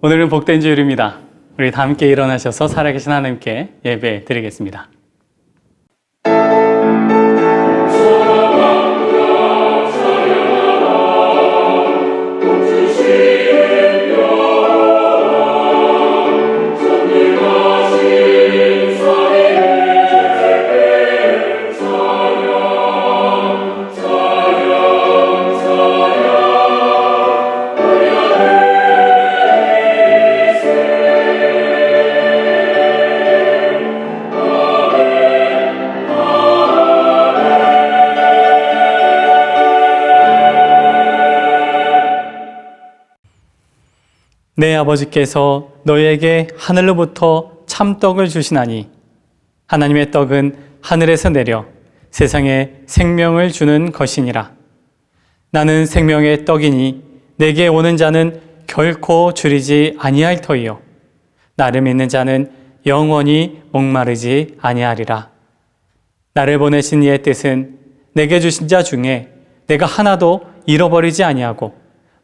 오늘은 복된 주일입니다. 우리 다 함께 일어나셔서 살아계신 하나님께 예배 드리겠습니다. 내 아버지께서 너희에게 하늘로부터 참떡을 주시나니 하나님의 떡은 하늘에서 내려 세상에 생명을 주는 것이니라. 나는 생명의 떡이니 내게 오는 자는 결코 줄이지 아니할 터이요 나를 믿는 자는 영원히 목마르지 아니하리라. 나를 보내신 이의 뜻은 내게 주신 자 중에 내가 하나도 잃어버리지 아니하고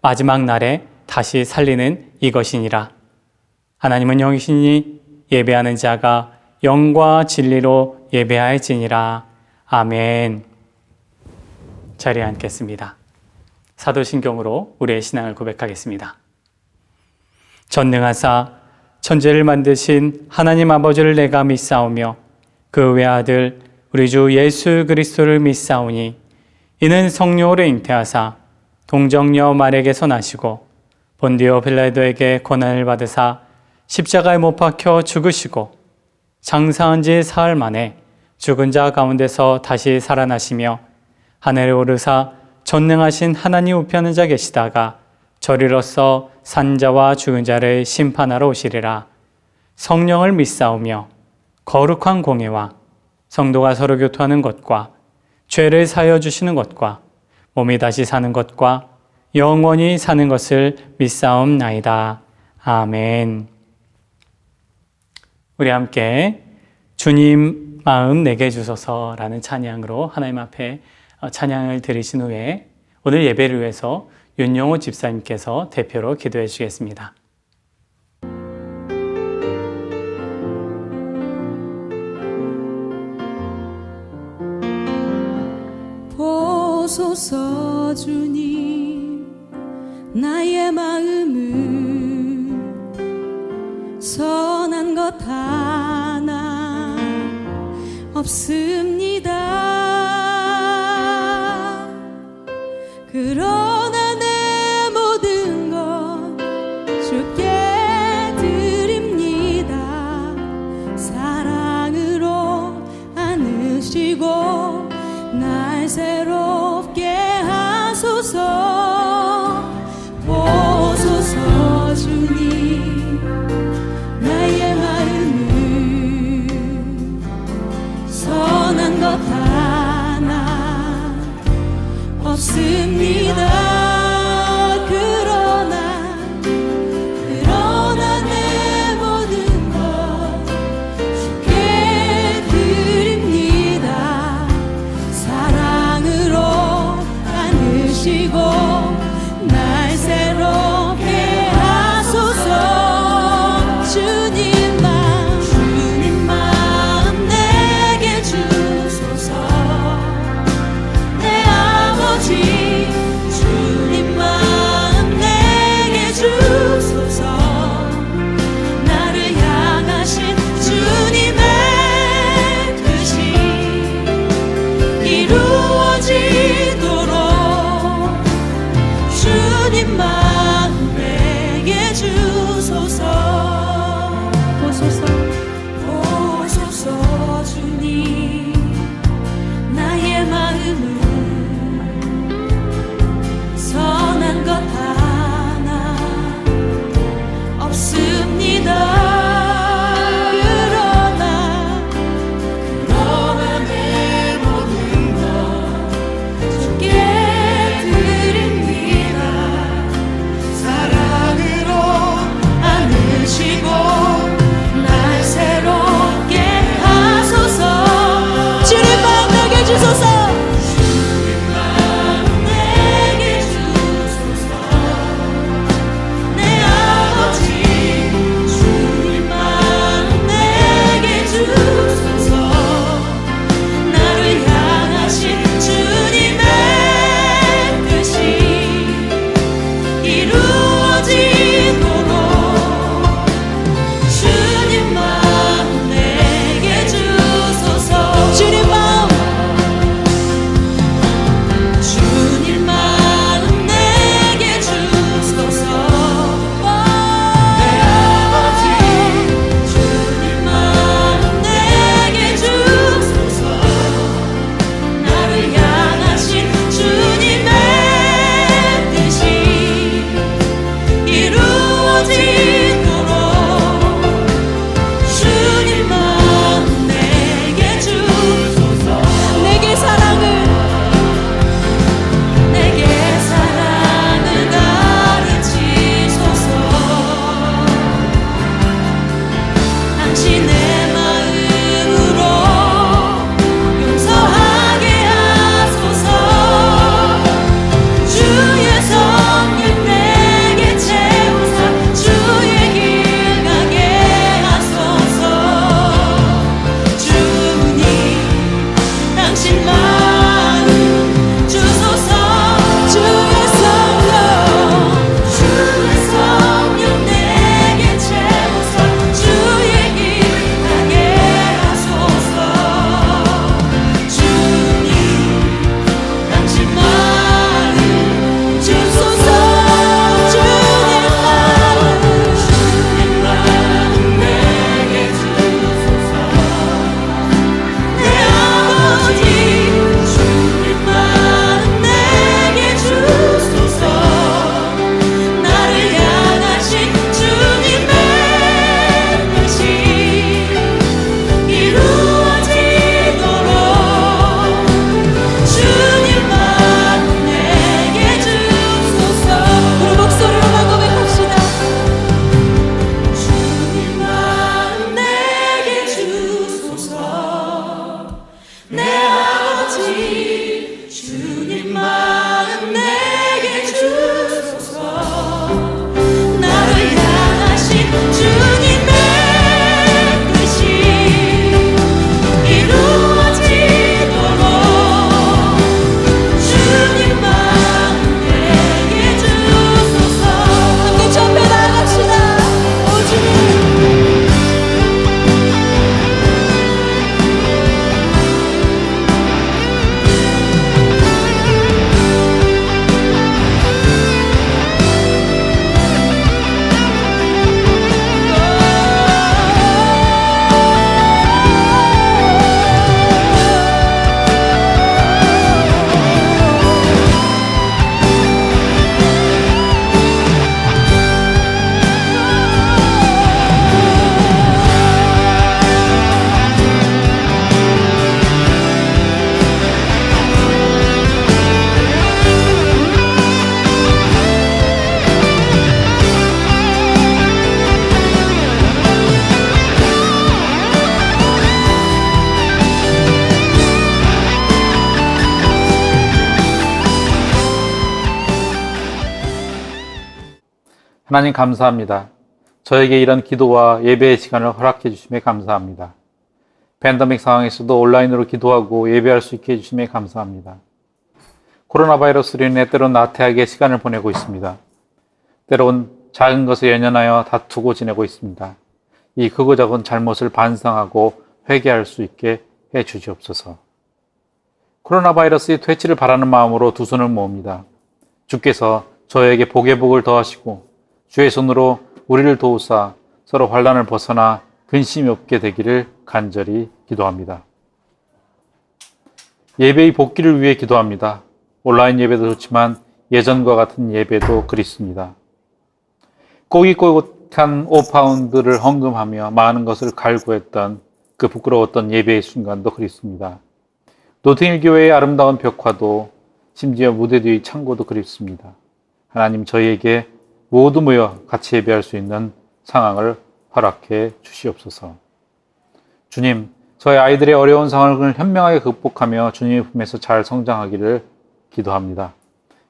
마지막 날에 다시 살리는 이것이니라. 하나님은 영이시니 예배하는 자가 영과 진리로 예배할지니라. 아멘. 자리에 앉겠습니다. 사도신경으로 우리의 신앙을 고백하겠습니다. 전능하사 천지를 만드신 하나님 아버지를 내가 믿사오며 그 외아들 우리 주 예수 그리스도를 믿사오니 이는 성령으로 잉태하사 동정녀 마리아에게서 나시고 본디오 빌라도에게 고난을 받으사 십자가에 못 박혀 죽으시고 장사한 지 사흘 만에 죽은 자 가운데서 다시 살아나시며 하늘에 오르사 전능하신 하나님 우편에 자 계시다가 저리로서 산자와 죽은 자를 심판하러 오시리라. 성령을 믿사오며 거룩한 공예와 성도가 서로 교통하는 것과 죄를 사하여 주시는 것과 몸이 다시 사는 것과 영원히 사는 것을 믿사옵나이다. 아멘. 우리 함께 주님 마음 내게 주소서라는 찬양으로 하나님 앞에 찬양을 드리신 후에 오늘 예배를 위해서 윤영호 집사님께서 대표로 기도해 주시겠습니다. 보소서 주님 나의 마음은 선한 것 하나 없습니다. 그러나 내 모든 것 주께 드립니다. 사랑으로 안으시고 날 새롭게 하소서. 보소서 주님 나의 마음은 선한 것 하나 없습니다. 그러나 내 모든 것 주께 드립니다. 사랑으로 안으시고 날 새롭게 하소서. 주님 마음 내게 주소서. 내 아버지 주 이루어질 주님 마음 내게 주소서. 나를 향하신 주님의 뜻이 이루어지도록 주님 마음 내게 주소서. 함께 전배 나갑시다. 오 주님. 하나님 감사합니다. 저에게 이런 기도와 예배의 시간을 허락해 주심에 감사합니다. 팬데믹 상황에서도 온라인으로 기도하고 예배할 수 있게 해주심에 감사합니다. 코로나 바이러스로 인해 때론 나태하게 시간을 보내고 있습니다. 때론 작은 것에 연연하여 다투고 지내고 있습니다. 이 크고 작은 잘못을 반성하고 회개할 수 있게 해 주시옵소서. 코로나 바이러스의 퇴치를 바라는 마음으로 두 손을 모읍니다. 주께서 저에게 복의 복을 더하시고 주의 손으로 우리를 도우사 서로 환난을 벗어나 근심이 없게 되기를 간절히 기도합니다. 예배의 복귀를 위해 기도합니다. 온라인 예배도 좋지만 예전과 같은 예배도 그립습니다. 꼬깃꼬깃한 5파운드를 헌금하며 많은 것을 갈구했던 그 부끄러웠던 예배의 순간도 그립습니다. 노팅힐 교회의 아름다운 벽화도 심지어 무대 뒤의 창고도 그립습니다. 하나님 저희에게 모두 모여 같이 예배할 수 있는 상황을 허락해 주시옵소서. 주님, 저희 아이들의 어려운 상황을 현명하게 극복하며 주님의 품에서 잘 성장하기를 기도합니다.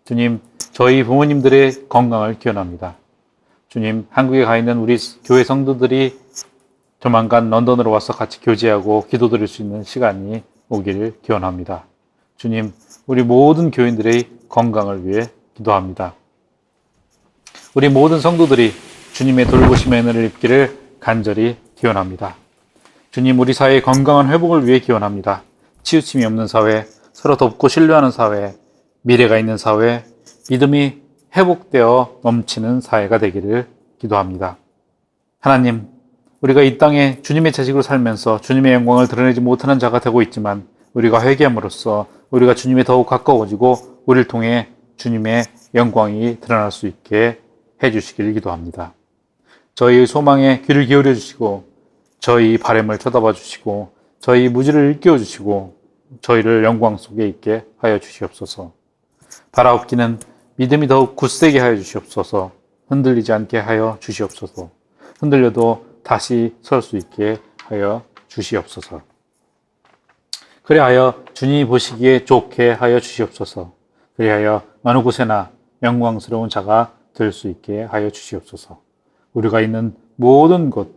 주님, 저희 부모님들의 건강을 기원합니다. 주님, 한국에 가 있는 우리 교회 성도들이 조만간 런던으로 와서 같이 교제하고 기도드릴 수 있는 시간이 오기를 기원합니다. 주님, 우리 모든 교인들의 건강을 위해 기도합니다. 우리 모든 성도들이 주님의 돌보심의 은혜를 입기를 간절히 기원합니다. 주님, 우리 사회의 건강한 회복을 위해 기원합니다. 치우침이 없는 사회, 서로 돕고 신뢰하는 사회, 미래가 있는 사회, 믿음이 회복되어 넘치는 사회가 되기를 기도합니다. 하나님, 우리가 이 땅에 주님의 자식으로 살면서 주님의 영광을 드러내지 못하는 자가 되고 있지만 우리가 회개함으로써 우리가 주님에 더욱 가까워지고 우리를 통해 주님의 영광이 드러날 수 있게 해주시기를 기도합니다. 저희의 소망에 귀를 기울여 주시고 저희 바람을 쳐다봐 주시고 저희 무지를 일깨워 주시고 저희를 영광 속에 있게 하여 주시옵소서. 바라옵기는 믿음이 더욱 굳세게 하여 주시옵소서. 흔들리지 않게 하여 주시옵소서. 흔들려도 다시 설 수 있게 하여 주시옵소서. 그리하여 주님이 보시기에 좋게 하여 주시옵소서. 그리하여 어느 곳에나 영광스러운 자가 될 수 있게 하여 주시옵소서. 우리가 있는 모든 곳,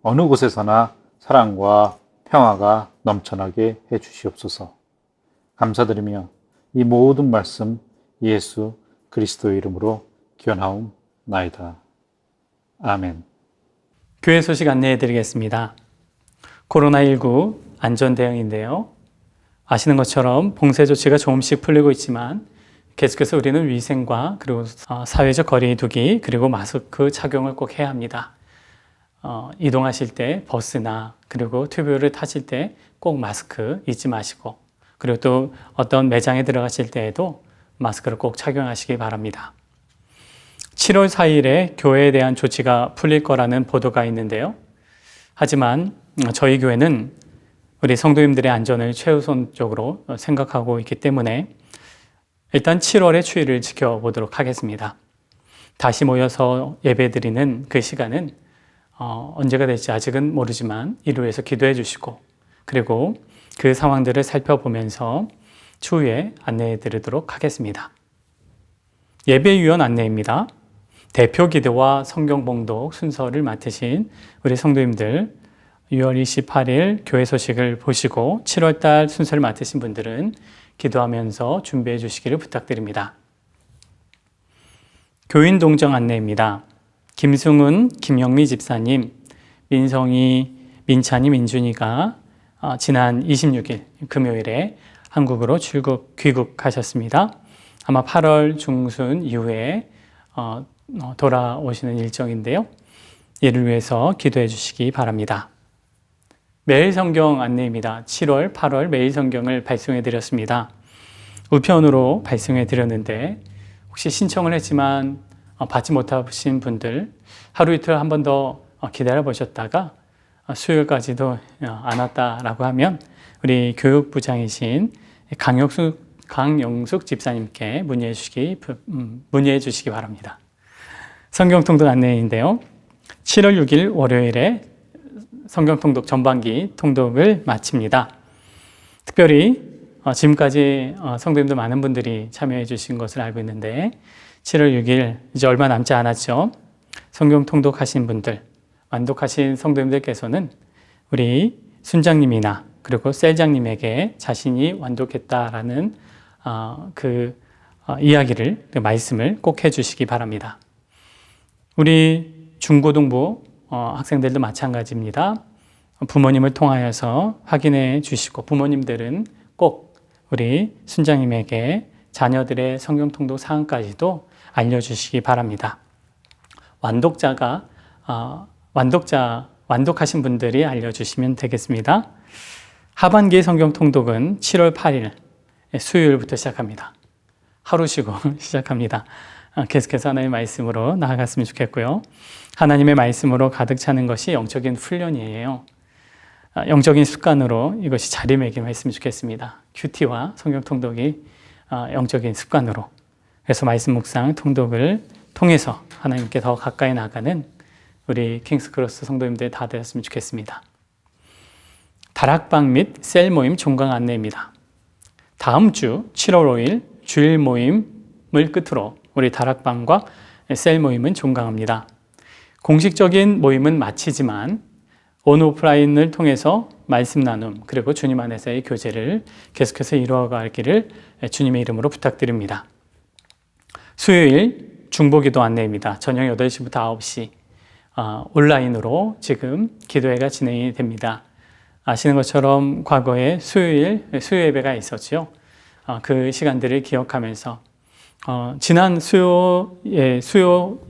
어느 곳에서나 사랑과 평화가 넘쳐나게 해 주시옵소서. 감사드리며 이 모든 말씀 예수 그리스도의 이름으로 기원하옵나이다. 아멘. 교회 소식 안내해 드리겠습니다. 코로나19 안전대응인데요. 아시는 것처럼 봉쇄 조치가 조금씩 풀리고 있지만 계속해서 우리는 위생과 그리고 사회적 거리 두기 그리고 마스크 착용을 꼭 해야 합니다. 이동하실 때 버스나 그리고 튜브를 타실 때 꼭 마스크 잊지 마시고 그리고 또 어떤 매장에 들어가실 때에도 마스크를 꼭 착용하시기 바랍니다. 7월 4일에 교회에 대한 조치가 풀릴 거라는 보도가 있는데요. 하지만 저희 교회는 우리 성도님들의 안전을 최우선적으로 생각하고 있기 때문에 일단 7월의 추위를 지켜보도록 하겠습니다. 다시 모여서 예배드리는 그 시간은 언제가 될지 아직은 모르지만 이루에서 기도해 주시고 그리고 그 상황들을 살펴보면서 추후에 안내해 드리도록 하겠습니다. 예배위원 안내입니다. 대표 기도와 성경 봉독 순서를 맡으신 우리 성도님들, 6월 28일 교회 소식을 보시고 7월달 순서를 맡으신 분들은 기도하면서 준비해 주시기를 부탁드립니다. 교인 동정 안내입니다. 김승훈, 김영미 집사님, 민성이, 민찬이, 민준이가 지난 26일 금요일에 한국으로 귀국하셨습니다. 아마 8월 중순 이후에 돌아오시는 일정인데요. 이를 위해서 기도해 주시기 바랍니다. 매일 성경 안내입니다. 7월, 8월 매일 성경을 발송해 드렸습니다. 우편으로 발송해 드렸는데 혹시 신청을 했지만 받지 못하신 분들 하루 이틀 한 번 더 기다려 보셨다가 수요일까지도 안 왔다라고 하면 우리 교육부장이신 강영숙 집사님께 문의해 주시기 바랍니다. 성경 통독 안내인데요. 7월 6일 월요일에 성경 통독 전반기 통독을 마칩니다. 특별히 지금까지 성도님들 많은 분들이 참여해 주신 것을 알고 있는데 7월 6일 이제 얼마 남지 않았죠. 성경 통독하신 분들, 완독하신 성도님들께서는 우리 순장님이나 그리고 셀장님에게 자신이 완독했다라는 이야기를, 그 말씀을 꼭 해주시기 바랍니다. 우리 중고등부 학생들도 마찬가지입니다. 부모님을 통하여서 확인해 주시고 부모님들은 꼭 우리 순장님에게 자녀들의 성경 통독 사항까지도 알려주시기 바랍니다. 완독하신 분들이 알려주시면 되겠습니다. 하반기 성경 통독은 7월 8일 수요일부터 시작합니다. 하루 쉬고 시작합니다. 계속해서 하나님의 말씀으로 나아갔으면 좋겠고요. 하나님의 말씀으로 가득 차는 것이 영적인 훈련이에요. 영적인 습관으로 이것이 자리매김 했으면 좋겠습니다. 큐티와 성경 통독이 영적인 습관으로, 그래서 말씀 묵상 통독을 통해서 하나님께 더 가까이 나가는 우리 킹스크로스 성도님들 다 되었으면 좋겠습니다. 다락방 및 셀 모임 종강 안내입니다. 다음 주 7월 5일 주일 모임을 끝으로 우리 다락방과 셀 모임은 종강합니다. 공식적인 모임은 마치지만 온오프라인을 통해서 말씀 나눔 그리고 주님 안에서의 교제를 계속해서 이루어가기를 주님의 이름으로 부탁드립니다. 수요일 중보기도 안내입니다. 저녁 8시부터 9시 온라인으로 지금 기도회가 진행이 됩니다. 아시는 것처럼 과거에 수요 예배가 있었죠. 그 시간들을 기억하면서 지난 수요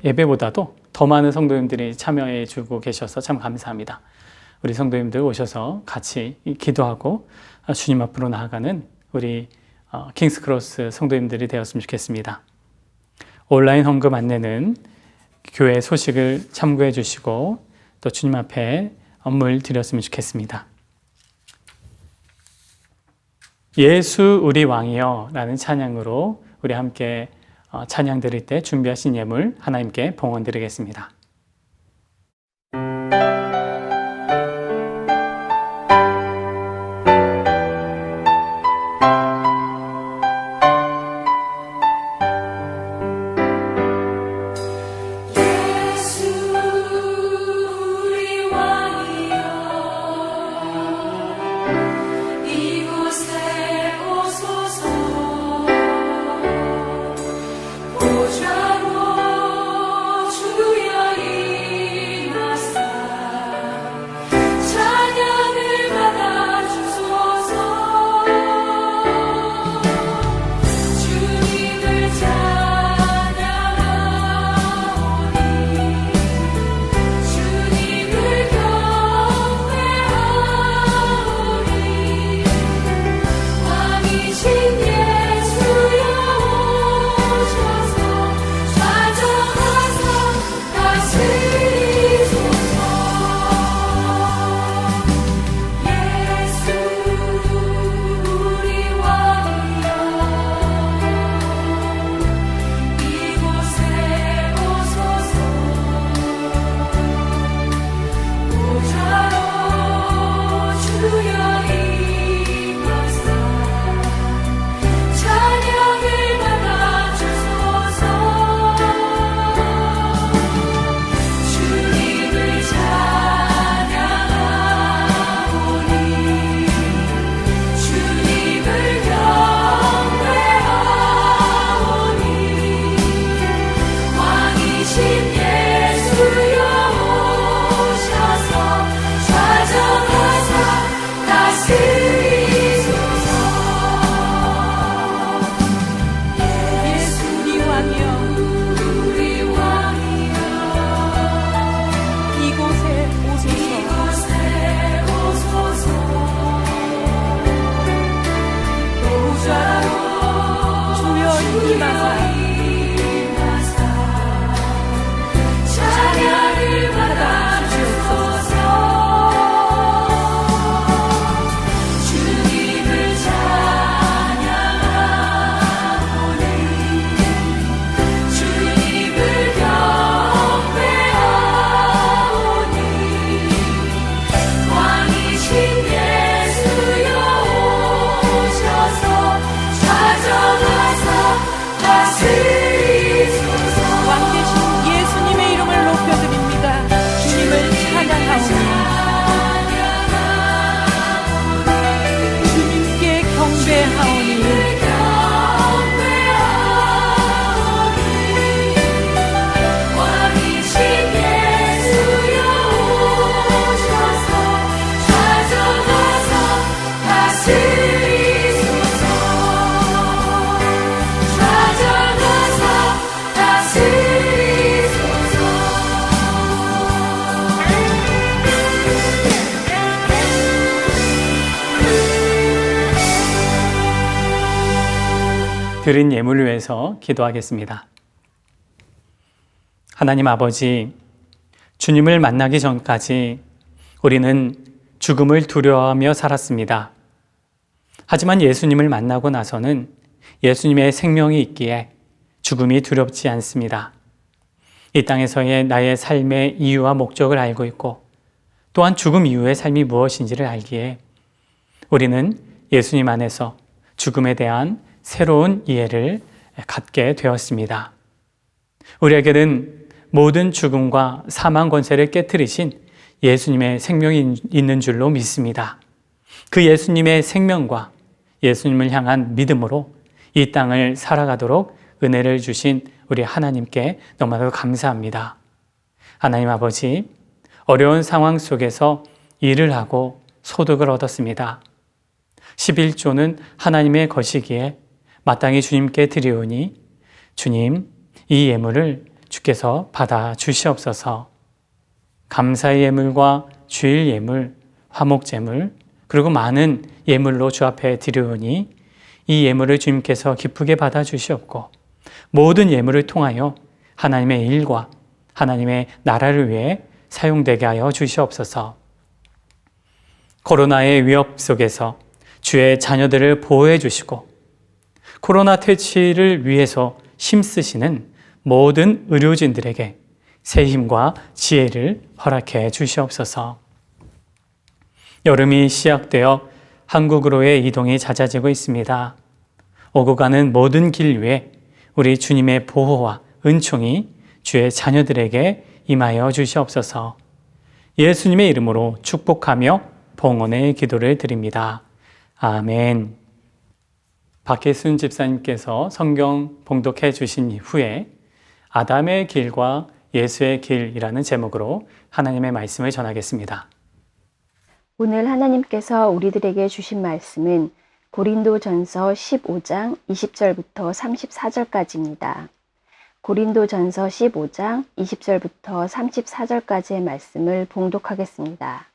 예배보다도 더 많은 성도님들이 참여해 주고 계셔서 참 감사합니다. 우리 성도님들 오셔서 같이 기도하고 주님 앞으로 나아가는 우리 킹스크로스 성도님들이 되었으면 좋겠습니다. 온라인 헌금 안내는 교회 소식을 참고해 주시고 또 주님 앞에 업무를 드렸으면 좋겠습니다. 예수 우리 왕이여 라는 찬양으로 우리 함께 찬양 드릴 때 준비하신 예물 하나님께 봉헌 드리겠습니다. 보좌로 주여 임하사 찬양을 받아주소서. 주님을 찬양하오니 주님을 경배하오니 왕이신 예수여 오셔서 찾아가서 다스리소서. 왕 되신 예수님의 이름을 높여드립니다. 주님을 찬양하오니 주님께 경배하오니 왕이신 예수여 오셔서 찾아가서 다스리소서. 찾아가서 다스리소서. 드린 예물을 위해서 기도하겠습니다. 하나님 아버지, 주님을 만나기 전까지 우리는 죽음을 두려워하며 살았습니다. 하지만 예수님을 만나고 나서는 예수님의 생명이 있기에 죽음이 두렵지 않습니다. 이 땅에서의 나의 삶의 이유와 목적을 알고 있고 또한 죽음 이후의 삶이 무엇인지를 알기에 우리는 예수님 안에서 죽음에 대한 새로운 이해를 갖게 되었습니다. 우리에게는 모든 죽음과 사망 권세를 깨뜨리신 예수님의 생명이 있는 줄로 믿습니다. 그 예수님의 생명과 예수님을 향한 믿음으로 이 땅을 살아가도록 은혜를 주신 우리 하나님께 너무나도 감사합니다. 하나님 아버지, 어려운 상황 속에서 일을 하고 소득을 얻었습니다. 11조는 하나님의 것이기에 마땅히 주님께 드리오니 주님, 이 예물을 주께서 받아 주시옵소서. 감사의 예물과 주일 예물, 화목제물, 그리고 많은 예물로 주 앞에 드리오니 이 예물을 주님께서 기쁘게 받아 주시옵고 모든 예물을 통하여 하나님의 일과 하나님의 나라를 위해 사용되게 하여 주시옵소서. 코로나의 위협 속에서 주의 자녀들을 보호해 주시고 코로나 퇴치를 위해서 힘쓰시는 모든 의료진들에게 새 힘과 지혜를 허락해 주시옵소서. 여름이 시작되어 한국으로의 이동이 잦아지고 있습니다. 오고 가는 모든 길 위에 우리 주님의 보호와 은총이 주의 자녀들에게 임하여 주시옵소서. 예수님의 이름으로 축복하며 봉헌의 기도를 드립니다. 아멘. 박혜순 집사님께서 성경 봉독해 주신 후에 아담의 길과 예수의 길이라는 제목으로 하나님의 말씀을 전하겠습니다. 오늘 하나님께서 우리들에게 주신 말씀은 고린도전서 15장 20절부터 34절까지입니다. 고린도전서 15장 20절부터 34절까지의 말씀을 봉독하겠습니다.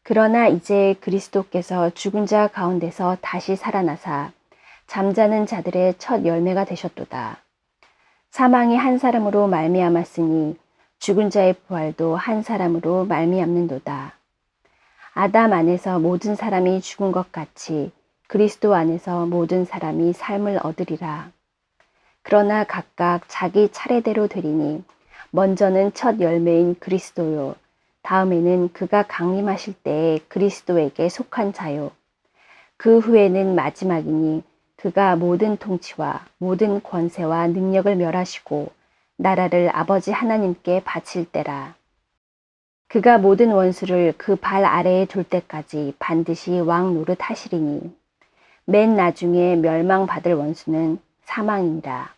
그러나 이제 그리스도께서 죽은 자 가운데서 다시 살아나사 잠자는 자들의 첫 열매가 되셨도다. 사망이 한 사람으로 말미암았으니 죽은 자의 부활도 한 사람으로 말미암는도다. 아담 안에서 모든 사람이 죽은 것 같이 그리스도 안에서 모든 사람이 삶을 얻으리라. 그러나 각각 자기 차례대로 되리니 먼저는 첫 열매인 그리스도요. 다음에는 그가 강림하실 때에 그리스도에게 속한 자요. 그 후에는 마지막이니 그가 모든 통치와 모든 권세와 능력을 멸하시고 나라를 아버지 하나님께 바칠 때라. 그가 모든 원수를 그 발 아래에 둘 때까지 반드시 왕 노릇 하시리니 맨 나중에 멸망받을 원수는 사망이니라.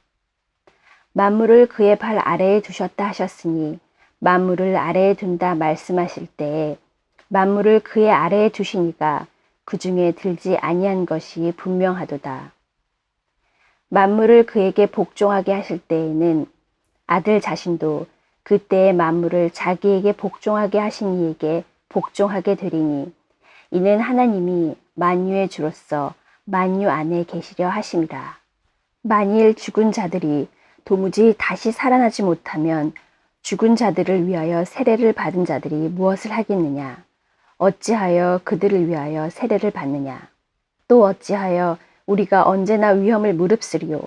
만물을 그의 발 아래에 두셨다 하셨으니 만물을 아래에 둔다 말씀하실 때에 만물을 그의 아래에 두시니가 그 중에 들지 아니한 것이 분명하도다. 만물을 그에게 복종하게 하실 때에는 아들 자신도 그때의 만물을 자기에게 복종하게 하신 이에게 복종하게 되리니 이는 하나님이 만유의 주로서 만유 안에 계시려 하심이라. 만일 죽은 자들이 도무지 다시 살아나지 못하면 죽은 자들을 위하여 세례를 받은 자들이 무엇을 하겠느냐? 어찌하여 그들을 위하여 세례를 받느냐? 또 어찌하여 우리가 언제나 위험을 무릅쓰리요?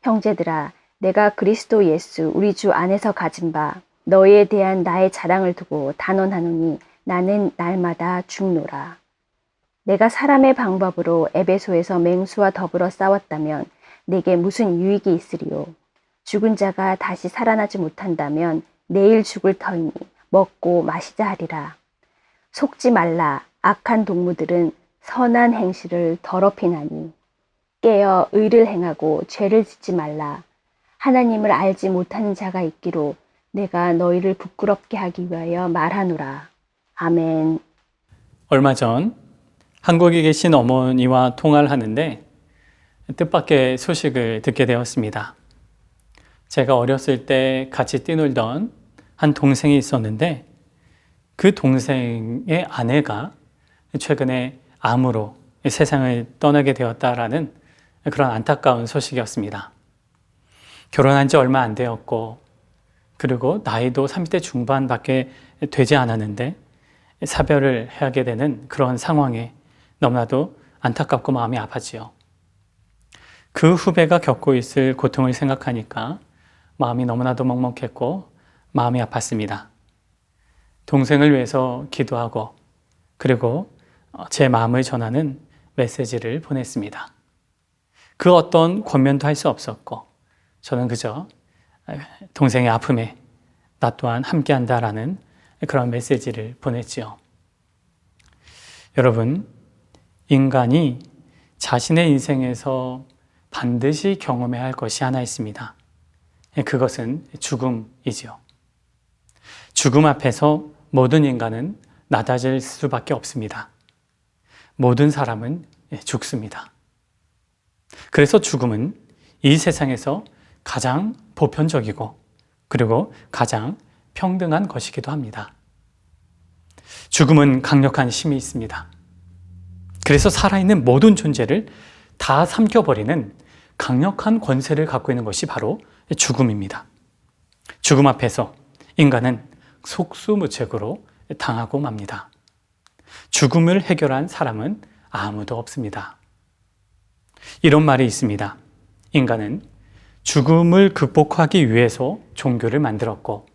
형제들아, 내가 그리스도 예수 우리 주 안에서 가진 바 너희에 대한 나의 자랑을 두고 단언하노니 나는 날마다 죽노라. 내가 사람의 방법으로 에베소에서 맹수와 더불어 싸웠다면 내게 무슨 유익이 있으리요? 죽은 자가 다시 살아나지 못한다면 내일 죽을 터이니 먹고 마시자 하리라. 속지 말라. 악한 동무들은 선한 행실을 더럽히나니 깨어 의를 행하고 죄를 짓지 말라. 하나님을 알지 못하는 자가 있기로 내가 너희를 부끄럽게 하기 위하여 말하노라. 아멘. 얼마 전 한국에 계신 어머니와 통화를 하는데 뜻밖의 소식을 듣게 되었습니다. 제가 어렸을 때 같이 뛰놀던 한 동생이 있었는데 그 동생의 아내가 최근에 암으로 세상을 떠나게 되었다라는 그런 안타까운 소식이었습니다. 결혼한 지 얼마 안 되었고 그리고 나이도 30대 중반밖에 되지 않았는데 사별을 하게 되는 그런 상황에 너무나도 안타깝고 마음이 아팠지요. 그 후배가 겪고 있을 고통을 생각하니까 마음이 너무나도 먹먹했고 마음이 아팠습니다. 동생을 위해서 기도하고 그리고 제 마음을 전하는 메시지를 보냈습니다. 그 어떤 권면도 할 수 없었고 저는 그저 동생의 아픔에 나 또한 함께한다라는 그런 메시지를 보냈지요. 여러분, 인간이 자신의 인생에서 반드시 경험해야 할 것이 하나 있습니다. 그것은 죽음이지요. 죽음 앞에서 모든 인간은 낮아질 수밖에 없습니다. 모든 사람은 죽습니다. 그래서 죽음은 이 세상에서 가장 보편적이고 그리고 가장 평등한 것이기도 합니다. 죽음은 강력한 힘이 있습니다. 그래서 살아있는 모든 존재를 다 삼켜버리는 강력한 권세를 갖고 있는 것이 바로 죽음입니다. 죽음 앞에서 인간은 속수무책으로 당하고 맙니다. 죽음을 해결한 사람은 아무도 없습니다. 이런 말이 있습니다. 인간은 죽음을 극복하기 위해서 종교를 만들었고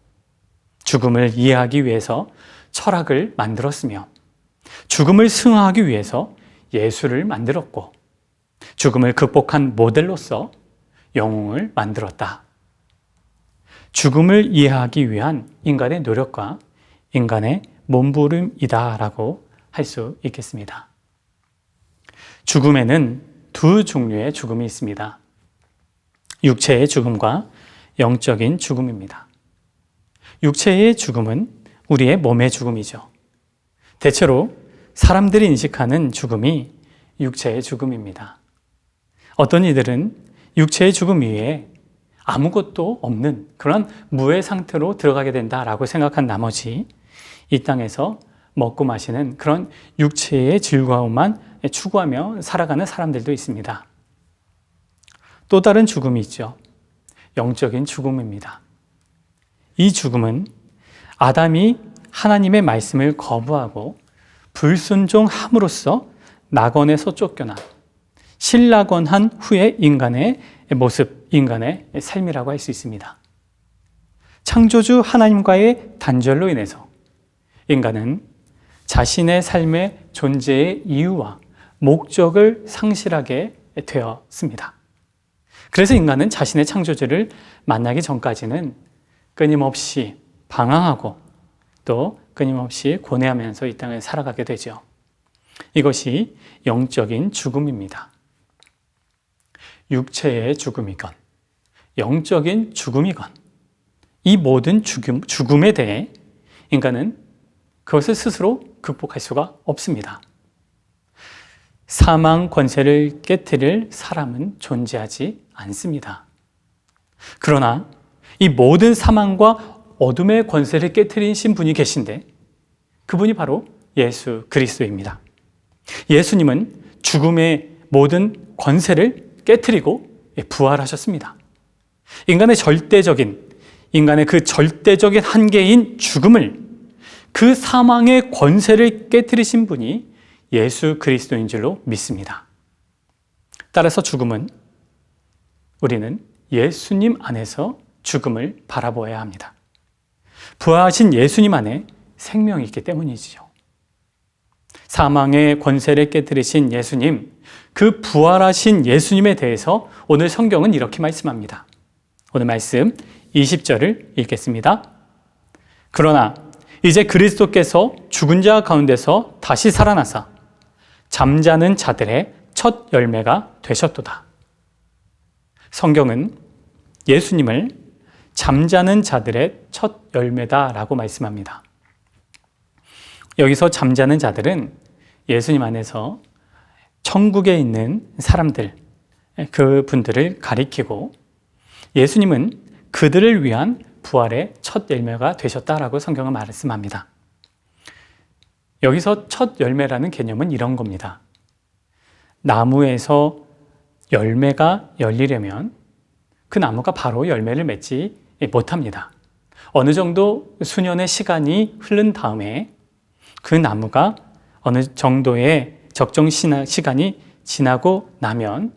죽음을 이해하기 위해서 철학을 만들었으며 죽음을 승화하기 위해서 예술을 만들었고 죽음을 극복한 모델로서 영웅을 만들었다. 죽음을 이해하기 위한 인간의 노력과 인간의 몸부림이다라고 할 수 있겠습니다. 죽음에는 두 종류의 죽음이 있습니다. 육체의 죽음과 영적인 죽음입니다. 육체의 죽음은 우리의 몸의 죽음이죠. 대체로 사람들이 인식하는 죽음이 육체의 죽음입니다. 어떤 이들은 육체의 죽음 이외에 아무것도 없는 그런 무의 상태로 들어가게 된다라고 생각한 나머지 이 땅에서 먹고 마시는 그런 육체의 즐거움만 추구하며 살아가는 사람들도 있습니다. 또 다른 죽음이 있죠. 영적인 죽음입니다. 이 죽음은 아담이 하나님의 말씀을 거부하고 불순종함으로써 낙원에서 쫓겨난 실낙원한 후의 인간의 모습, 인간의 삶이라고 할 수 있습니다. 창조주 하나님과의 단절로 인해서 인간은 자신의 삶의 존재의 이유와 목적을 상실하게 되었습니다. 그래서 인간은 자신의 창조주를 만나기 전까지는 끊임없이 방황하고 또 끊임없이 고뇌하면서 이 땅을 살아가게 되죠. 이것이 영적인 죽음입니다. 육체의 죽음이건 영적인 죽음이건 이 모든 죽음에 대해 인간은 그것을 스스로 극복할 수가 없습니다. 사망 권세를 깨트릴 사람은 존재하지 않습니다. 그러나 이 모든 사망과 어둠의 권세를 깨트리신 분이 계신데 그분이 바로 예수 그리스도입니다. 예수님은 죽음의 모든 권세를 깨트리고 부활하셨습니다. 인간의 그 절대적인 한계인 죽음을, 그 사망의 권세를 깨트리신 분이 예수 그리스도인 줄로 믿습니다. 따라서 우리는 예수님 안에서 죽음을 바라보아야 합니다. 부활하신 예수님 안에 생명이 있기 때문이지요. 사망의 권세를 깨뜨리신 예수님, 그 부활하신 예수님에 대해서 오늘 성경은 이렇게 말씀합니다. 오늘 말씀 20절을 읽겠습니다. 그러나 이제 그리스도께서 죽은 자 가운데서 다시 살아나사 잠자는 자들의 첫 열매가 되셨도다. 성경은 예수님을 잠자는 자들의 첫 열매다라고 말씀합니다. 여기서 잠자는 자들은 예수님 안에서 천국에 있는 사람들, 그 분들을 가리키고 예수님은 그들을 위한 부활의 첫 열매가 되셨다라고 성경은 말씀합니다. 여기서 첫 열매라는 개념은 이런 겁니다. 나무에서 열매가 열리려면 그 나무가 바로 열매를 맺지 못합니다. 어느 정도 수년의 시간이 흐른 다음에 그 나무가 어느 정도의 적정 시간이 지나고 나면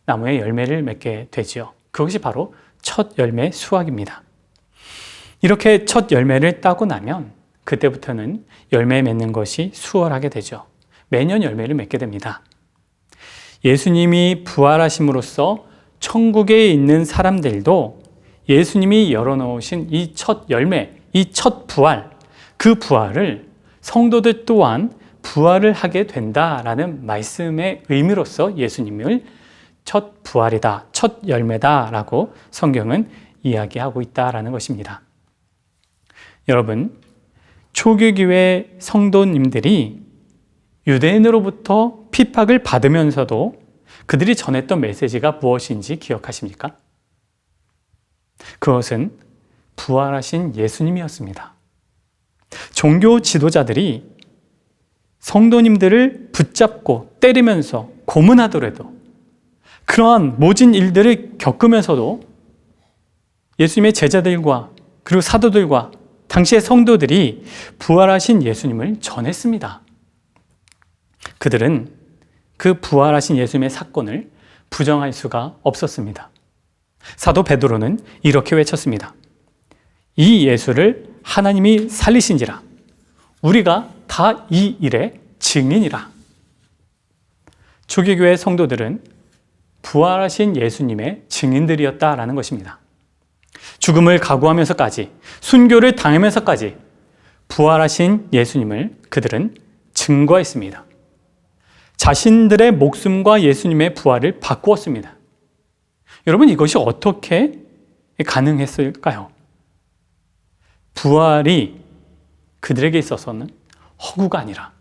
나무에 열매를 맺게 되지요. 그것이 바로 첫 열매 수확입니다. 이렇게 첫 열매를 따고 나면 그때부터는 열매 맺는 것이 수월하게 되죠. 매년 열매를 맺게 됩니다. 예수님이 부활하심으로써 천국에 있는 사람들도 예수님이 열어놓으신 이 첫 열매, 이 첫 부활, 그 부활을 성도들 또한 부활을 하게 된다라는 말씀의 의미로서 예수님을 첫 부활이다, 첫 열매다라고 성경은 이야기하고 있다라는 것입니다. 여러분, 초기교회 성도님들이 유대인으로부터 핍박을 받으면서도 그들이 전했던 메시지가 무엇인지 기억하십니까? 그것은 부활하신 예수님이었습니다. 종교 지도자들이 성도님들을 붙잡고 때리면서 고문하더라도 그러한 모진 일들을 겪으면서도 예수님의 제자들과 그리고 사도들과 당시의 성도들이 부활하신 예수님을 전했습니다. 그들은 그 부활하신 예수님의 사건을 부정할 수가 없었습니다. 사도 베드로는 이렇게 외쳤습니다. 이 예수를 하나님이 살리신지라 우리가 다 이 일의 증인이라. 초기교회 성도들은 부활하신 예수님의 증인들이었다라는 것입니다. 죽음을 각오하면서까지, 순교를 당하면서까지 부활하신 예수님을 그들은 증거했습니다. 자신들의 목숨과 예수님의 부활을 바꾸었습니다. 여러분, 이것이 어떻게 가능했을까요? 부활이 그들에게 있어서는 허구가 아니라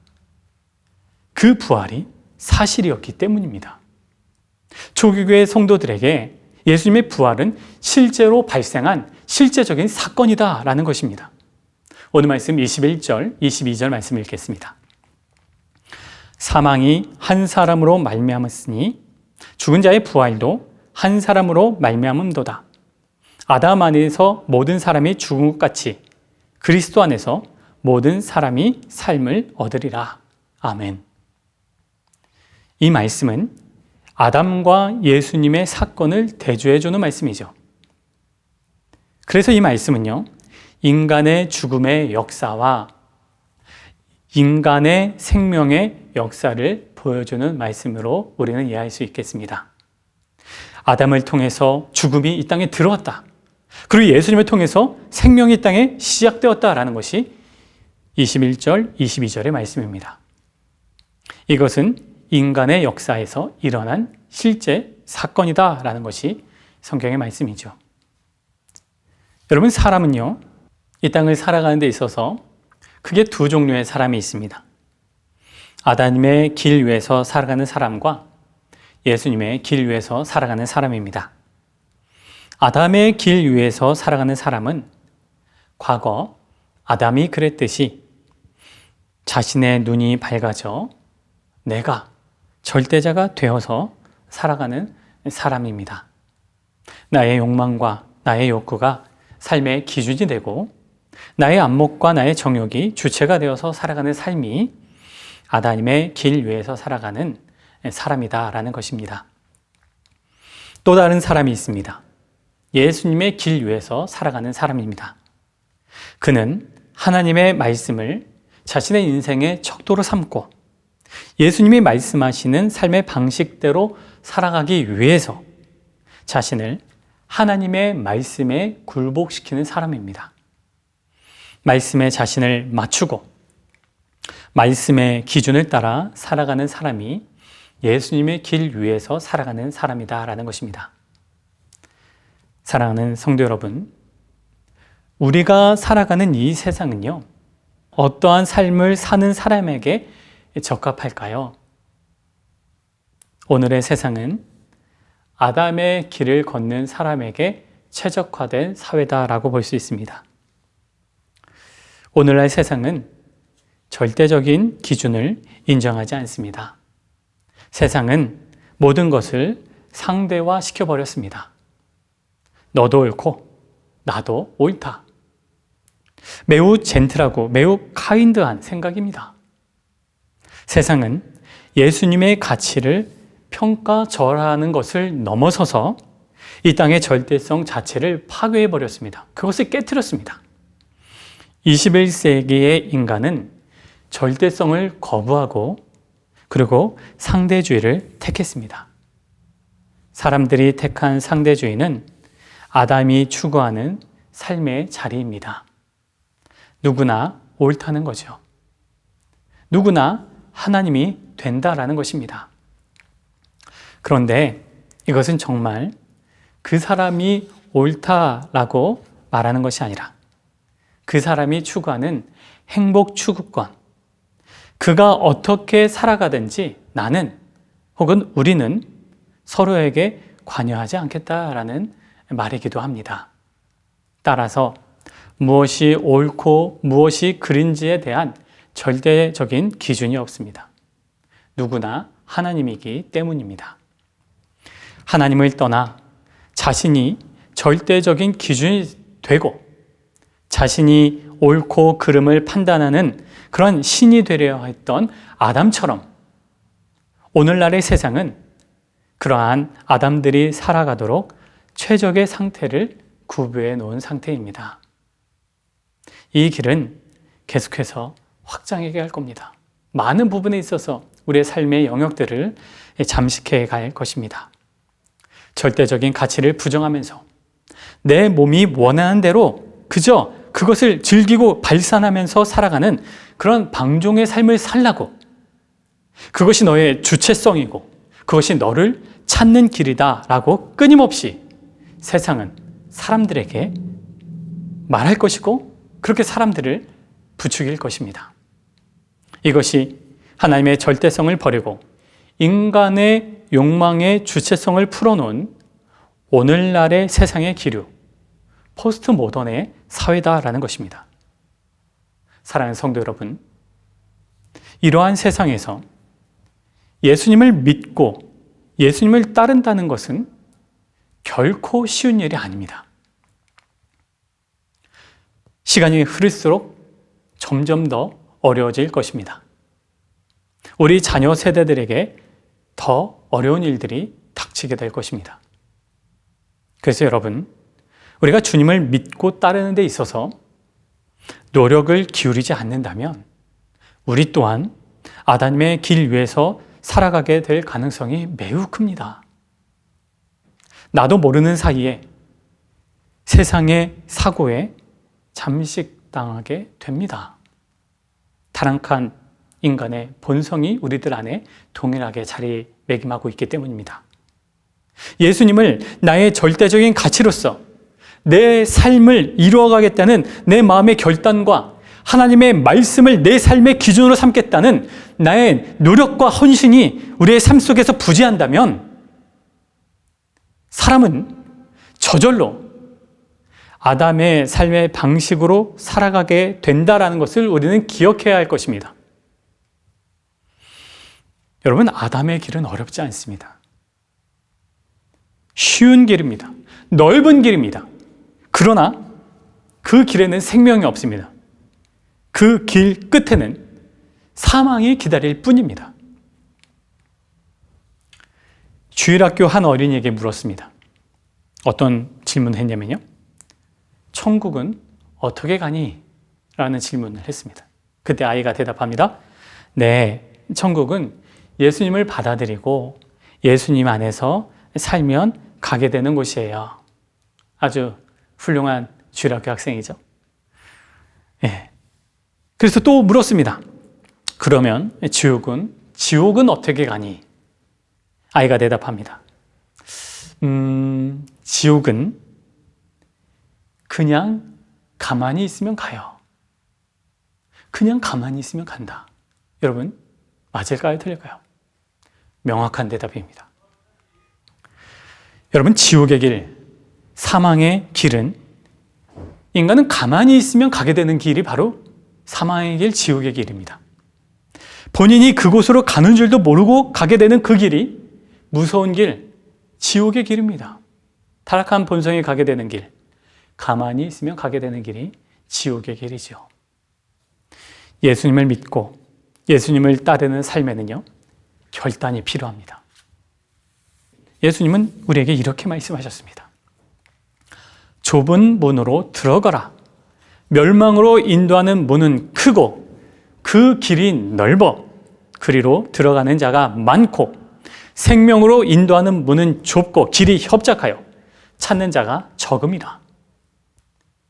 그 부활이 사실이었기 때문입니다. 초기교회 성도들에게 예수님의 부활은 실제로 발생한 실제적인 사건이다라는 것입니다. 오늘 말씀 21절, 22절 말씀 읽겠습니다. 사망이 한 사람으로 말미암았으니 죽은 자의 부활도 한 사람으로 말미암음도다. 아담 안에서 모든 사람이 죽은 것 같이 그리스도 안에서 모든 사람이 삶을 얻으리라. 아멘. 이 말씀은 아담과 예수님의 사건을 대조해주는 말씀이죠. 그래서 이 말씀은요, 인간의 죽음의 역사와 인간의 생명의 역사를 보여주는 말씀으로 우리는 이해할 수 있겠습니다. 아담을 통해서 죽음이 이 땅에 들어왔다. 그리고 예수님을 통해서 생명이 이 땅에 시작되었다라는 것이 21절, 22절의 말씀입니다. 이것은 인간의 역사에서 일어난 실제 사건이다라는 것이 성경의 말씀이죠. 여러분, 사람은요, 이 땅을 살아가는 데 있어서 크게 두 종류의 사람이 있습니다. 아담의 길 위에서 살아가는 사람과 예수님의 길 위에서 살아가는 사람입니다. 아담의 길 위에서 살아가는 사람은 과거 아담이 그랬듯이 자신의 눈이 밝아져 내가 절대자가 되어서 살아가는 사람입니다. 나의 욕망과 나의 욕구가 삶의 기준이 되고 나의 안목과 나의 정욕이 주체가 되어서 살아가는 삶이 아담의 길 위에서 살아가는 사람이다라는 것입니다. 또 다른 사람이 있습니다. 예수님의 길 위에서 살아가는 사람입니다. 그는 하나님의 말씀을 자신의 인생의 척도로 삼고 예수님이 말씀하시는 삶의 방식대로 살아가기 위해서 자신을 하나님의 말씀에 굴복시키는 사람입니다. 말씀에 자신을 맞추고 말씀의 기준을 따라 살아가는 사람이 예수님의 길 위에서 살아가는 사람이다라는 것입니다. 사랑하는 성도 여러분, 우리가 살아가는 이 세상은요, 어떠한 삶을 사는 사람에게 적합할까요? 오늘의 세상은 아담의 길을 걷는 사람에게 최적화된 사회다라고 볼 수 있습니다. 오늘날 세상은 절대적인 기준을 인정하지 않습니다. 세상은 모든 것을 상대화 시켜버렸습니다. 너도 옳고 나도 옳다. 매우 젠틀하고 매우 카인드한 생각입니다. 세상은 예수님의 가치를 평가절하하는 것을 넘어서서 이 땅의 절대성 자체를 파괴해버렸습니다. 그것을 깨트렸습니다. 21세기의 인간은 절대성을 거부하고 그리고 상대주의를 택했습니다. 사람들이 택한 상대주의는 아담이 추구하는 삶의 자리입니다. 누구나 옳다는 거죠. 누구나 하나님이 된다라는 것입니다. 그런데 이것은 정말 그 사람이 옳다라고 말하는 것이 아니라 그 사람이 추구하는 행복 추구권, 그가 어떻게 살아가든지 나는 혹은 우리는 서로에게 관여하지 않겠다라는 말이기도 합니다. 따라서 무엇이 옳고 무엇이 그른지에 대한 절대적인 기준이 없습니다. 누구나 하나님이기 때문입니다. 하나님을 떠나 자신이 절대적인 기준이 되고 자신이 옳고 그름을 판단하는 그런 신이 되려 했던 아담처럼 오늘날의 세상은 그러한 아담들이 살아가도록 최적의 상태를 구비해 놓은 상태입니다. 이 길은 계속해서 확장해 갈 겁니다. 많은 부분에 있어서 우리의 삶의 영역들을 잠식해 갈 것입니다. 절대적인 가치를 부정하면서 내 몸이 원하는 대로 그저 그것을 즐기고 발산하면서 살아가는 그런 방종의 삶을 살라고, 그것이 너의 주체성이고 그것이 너를 찾는 길이다라고 끊임없이 세상은 사람들에게 말할 것이고 그렇게 사람들을 부추길 것입니다. 이것이 하나님의 절대성을 버리고 인간의 욕망의 주체성을 풀어놓은 오늘날의 세상의 기류, 포스트 모던의 사회다라는 것입니다. 사랑하는 성도 여러분, 이러한 세상에서 예수님을 믿고 예수님을 따른다는 것은 결코 쉬운 일이 아닙니다. 시간이 흐를수록 점점 더 어려워질 것입니다. 우리 자녀 세대들에게 더 어려운 일들이 닥치게 될 것입니다. 그래서 여러분, 우리가 주님을 믿고 따르는 데 있어서 노력을 기울이지 않는다면 우리 또한 아담의 길 위에서 살아가게 될 가능성이 매우 큽니다. 나도 모르는 사이에 세상의 사고에 잠식당하게 됩니다. 타락한 인간의 본성이 우리들 안에 동일하게 자리매김하고 있기 때문입니다. 예수님을 나의 절대적인 가치로서 내 삶을 이루어가겠다는 내 마음의 결단과 하나님의 말씀을 내 삶의 기준으로 삼겠다는 나의 노력과 헌신이 우리의 삶 속에서 부재한다면 사람은 저절로 아담의 삶의 방식으로 살아가게 된다라는 것을 우리는 기억해야 할 것입니다. 여러분, 아담의 길은 어렵지 않습니다. 쉬운 길입니다. 넓은 길입니다. 그러나 그 길에는 생명이 없습니다. 그 길 끝에는 사망이 기다릴 뿐입니다. 주일학교 한 어린이에게 물었습니다. 어떤 질문을 했냐면요. 천국은 어떻게 가니? 라는 질문을 했습니다. 그때 아이가 대답합니다. 네, 천국은 예수님을 받아들이고 예수님 안에서 살면 가게 되는 곳이에요. 아주 훌륭한 주일학교 학생이죠. 예. 그래서 또 물었습니다. 그러면 지옥은 어떻게 가니? 아이가 대답합니다. 지옥은 그냥 가만히 있으면 가요. 그냥 가만히 있으면 간다. 여러분, 맞을까요? 틀릴까요? 명확한 대답입니다. 여러분, 지옥의 길, 사망의 길은 인간은 가만히 있으면 가게 되는 길이 바로 사망의 길, 지옥의 길입니다. 본인이 그곳으로 가는 줄도 모르고 가게 되는 그 길이 무서운 길, 지옥의 길입니다. 타락한 본성이 가게 되는 길, 가만히 있으면 가게 되는 길이 지옥의 길이죠. 예수님을 믿고 예수님을 따르는 삶에는요, 결단이 필요합니다. 예수님은 우리에게 이렇게 말씀하셨습니다. 좁은 문으로 들어가라. 멸망으로 인도하는 문은 크고 그 길이 넓어 그리로 들어가는 자가 많고 생명으로 인도하는 문은 좁고 길이 협착하여 찾는 자가 적음이라.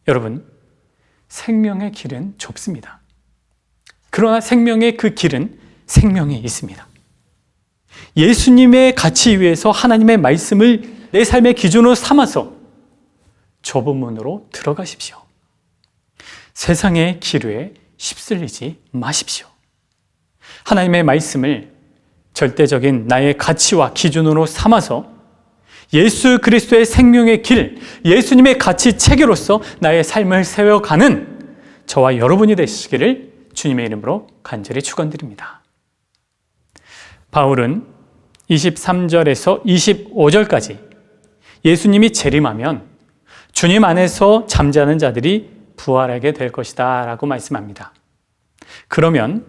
여러분, 생명의 길은 좁습니다. 그러나 생명의 그 길은 생명이 있습니다. 예수님의 가치 위에서 하나님의 말씀을 내 삶의 기준으로 삼아서 좁은 문으로 들어가십시오. 세상의 기류에 휩쓸리지 마십시오. 하나님의 말씀을 절대적인 나의 가치와 기준으로 삼아서 예수 그리스도의 생명의 길, 예수님의 가치 체계로서 나의 삶을 세워가는 저와 여러분이 되시기를 주님의 이름으로 간절히 축원드립니다. 바울은 23절에서 25절까지 예수님이 재림하면 주님 안에서 잠자는 자들이 부활하게 될 것이다 라고 말씀합니다. 그러면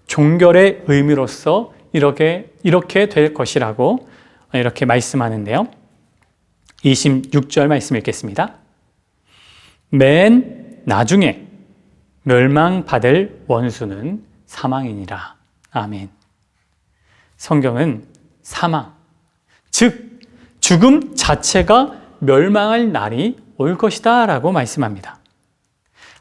종결의 의미로서 이렇게 될 것이라고 이렇게 말씀하는데요. 26절 말씀 읽겠습니다. 맨 나중에 멸망받을 원수는 사망이니라. 아멘. 성경은 사망, 즉 죽음 자체가 멸망할 날이 올 것이다 라고 말씀합니다.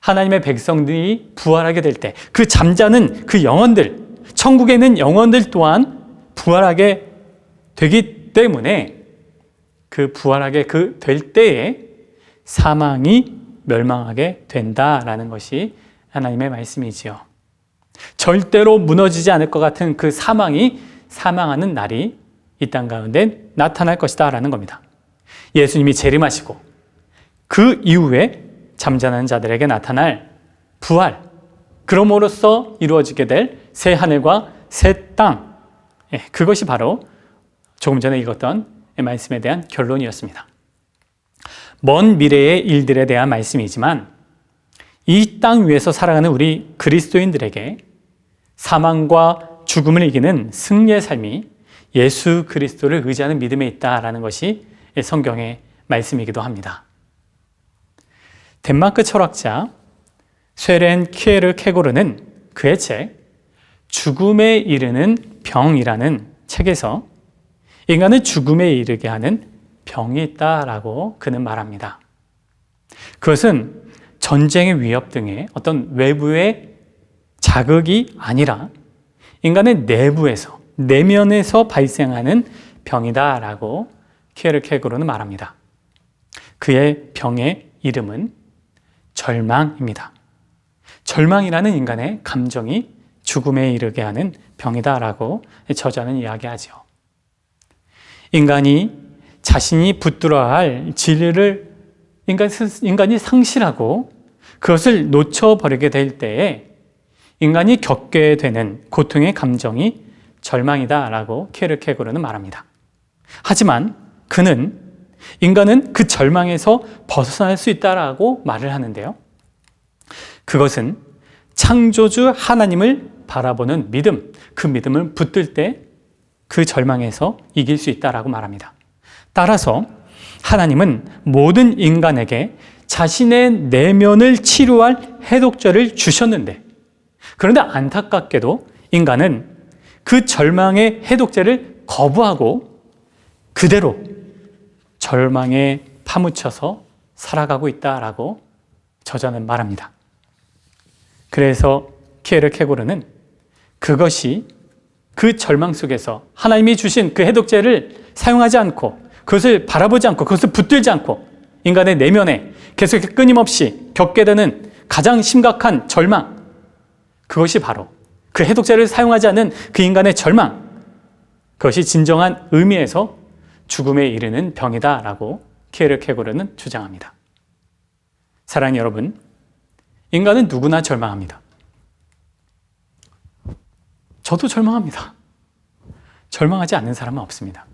하나님의 백성들이 부활하게 될 때 그 잠자는 그 영혼들, 천국에 있는 영혼들 또한 부활하게 되기 때문에 그 부활하게 될 때에 사망이 멸망하게 된다라는 것이 하나님의 말씀이지요. 절대로 무너지지 않을 것 같은 그 사망이 사망하는 날이 이 땅 가운데 나타날 것이다 라는 겁니다. 예수님이 재림하시고 그 이후에 잠자는 자들에게 나타날 부활, 그럼으로써 이루어지게 될 새 하늘과 새 땅, 그것이 바로 조금 전에 읽었던 말씀에 대한 결론이었습니다. 먼 미래의 일들에 대한 말씀이지만 이 땅 위에서 살아가는 우리 그리스도인들에게 사망과 죽음을 이기는 승리의 삶이 예수 그리스도를 의지하는 믿음에 있다라는 것이 성경의 말씀이기도 합니다. 덴마크 철학자 쇠렌 키에르케고르는 그의 책 죽음에 이르는 병이라는 책에서 인간은 죽음에 이르게 하는 병이 있다라고 그는 말합니다. 그것은 전쟁의 위협 등의 어떤 외부의 자극이 아니라 인간의 내부에서, 내면에서 발생하는 병이다라고 키에르케고르는 말합니다. 그의 병의 이름은 절망입니다. 절망이라는 인간의 감정이 죽음에 이르게 하는 병이다라고 저자는 이야기하죠. 인간이 자신이 붙들어야 할 진리를 인간이 상실하고 그것을 놓쳐버리게 될 때에 인간이 겪게 되는 고통의 감정이 절망이다라고 키에르케고르는 말합니다. 하지만 그는 인간은 그 절망에서 벗어날 수 있다라고 말을 하는데요. 그것은 창조주 하나님을 바라보는 믿음, 그 믿음을 붙들 때 그 절망에서 이길 수 있다라고 말합니다. 따라서 하나님은 모든 인간에게 자신의 내면을 치료할 해독제를 주셨는데, 그런데 안타깝게도 인간은 그 절망의 해독제를 거부하고 그대로 절망에 파묻혀서 살아가고 있다라고 저자는 말합니다. 그래서 키에르케고르는 그것이 그 절망 속에서 하나님이 주신 그 해독제를 사용하지 않고 그것을 바라보지 않고 그것을 붙들지 않고 인간의 내면에 계속 끊임없이 겪게 되는 가장 심각한 절망, 그것이 바로 그 해독제를 사용하지 않는 그 인간의 절망, 그것이 진정한 의미에서 죽음에 이르는 병이다라고 키에르케고르는 주장합니다. 사랑하는 여러분, 인간은 누구나 절망합니다. 저도 절망합니다. 절망하지 않는 사람은 없습니다.